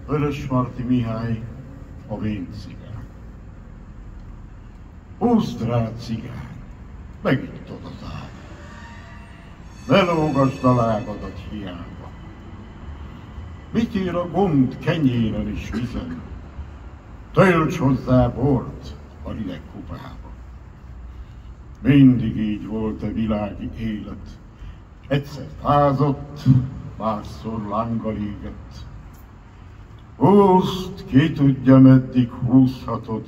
Vörösmarty Mihály, a vén cigány. Húzd rá, cigány, megittad az ág. Ne lógasd a lábadat hiába. Mit ér a gond kenyéren és vizen? Tölts hozzá bort a rideg kupába. Mindig így volt a világi élet. Egyszer fázott, másszor lánggal égett. Húzd, ki tudja, meddig húzhatod,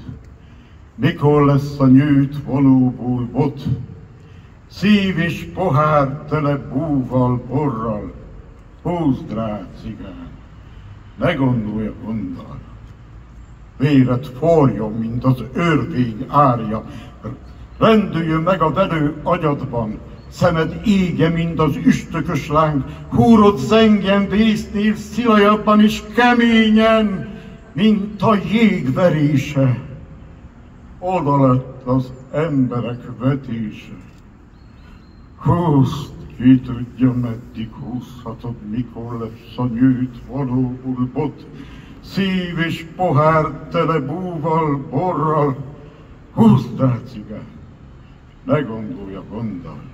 mikor lesz a nyűjt vonóból bot, szív és pohár tele búval, borral. Húzd rá, cigány, ne gondolj a gonddal. Véred forjon, mint az örvény árja, rendüljön meg a verő agyadban, szemed ége, mint az üstökös láng, húrod zengjen vésznél szilajabban és keményen, mint a jég verése. Oda lett az emberek vetése. Húzd, ki tudja, meddig húzhatod, mikor lesz a nyűjt vonóból bot, szív és pohár tele búval, borral. Húzd rá, cigány, ne gondolj a gonddal.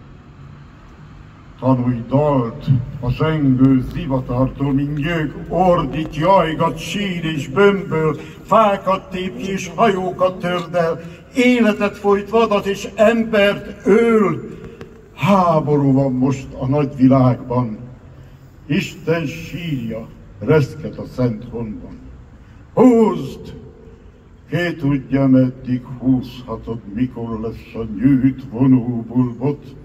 Tanulj dalt a zengő zivatartól, mint nyög ordít, jajgat, sír és bömböl, fákat tép és hajókat tördel, életet folyt, vadat és embert öl. Háború van most a nagyvilágban, Isten sírja reszket a szent honban. Húzd! Ki tudja, meddig húzhatod, mikor lesz a nyűjt vonóból bot,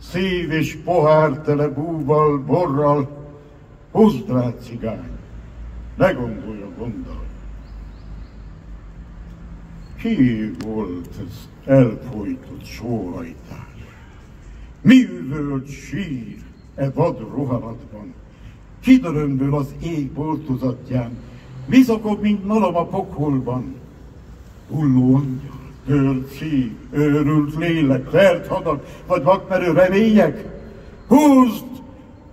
szív és pohár tele búval, borral. Húzd rá, cigány, ne gondolj a gonddal. Ki volt ez elfojtott sóhajtás? Mi üvölt sír e vad rohanatban? Ki dörömböl az ég boltozatján? Mi zokog, mint malom a pokolban? Hulló angyal, tört szív, őrült lélek, vert hadak, vagy vakmerő remények? Húzd!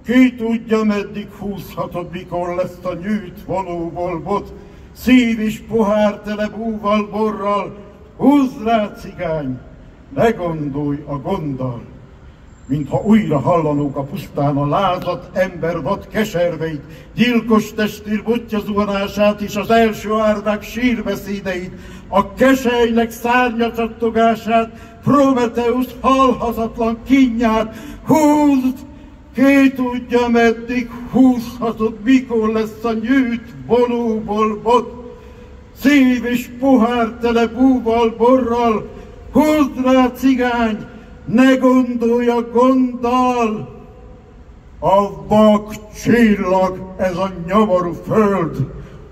Ki tudja, meddig húzhatod, mikor lesz a nyűjt vonóból bot, szív és pohár tele búval, borral. Húzd rá, cigány, ne gondolj a gonddal. Mintha újra hallanók a pusztán a lázat ember vad keserveit, gyilkos testér botja zuhanását és az első árvák sírbeszédeit, a keselynek szárnya csattogását, Prometeusz halhatatlan kínját. Húzd! Ki tudja, meddig húzhatod, mikor lesz a nyűjt vonóból bot, szív és pohár tele búval, borral. Húzd rá, cigány, ne gondolj a gonddal. A vak csillag, ez a nyomorú föld,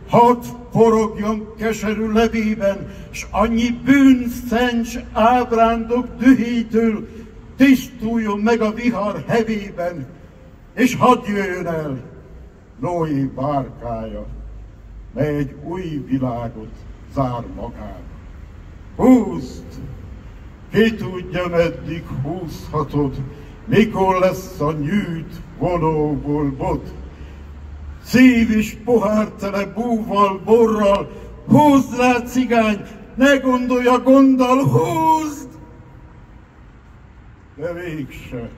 hadd forogjon keserű levében, s annyi bűnszencs ábrándok dühétől tisztuljon meg a vihar hevében, és hadd jöjjön el Noé bárkája, mely egy új világot zár magába. Húzd! Ki tudja, meddig húzhatod, mikor lesz a nyűjt vonóból bot, szív és pohár tele búval, borral. Húzd rá, cigány, ne gondolj a gonddal. Húzd! De végse,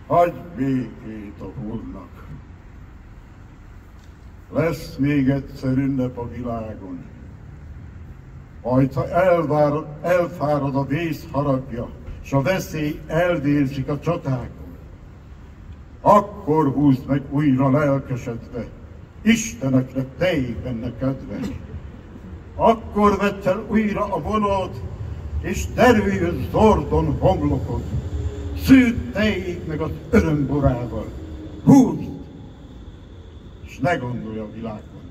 hagyj békét a Úrnak. Lesz még egyszer ünnep a világon, majd ha elfárad a vész haragja, s a veszély eldélszik a csatákon, akkor húzd meg újra lelkesedve, Isteneknek teljék benne kedve. Akkor vedd fel újra a vonót, és derüljön zordon homlokod, szűd teljék meg az örömborával. Húzd, és ne gondolj a világon.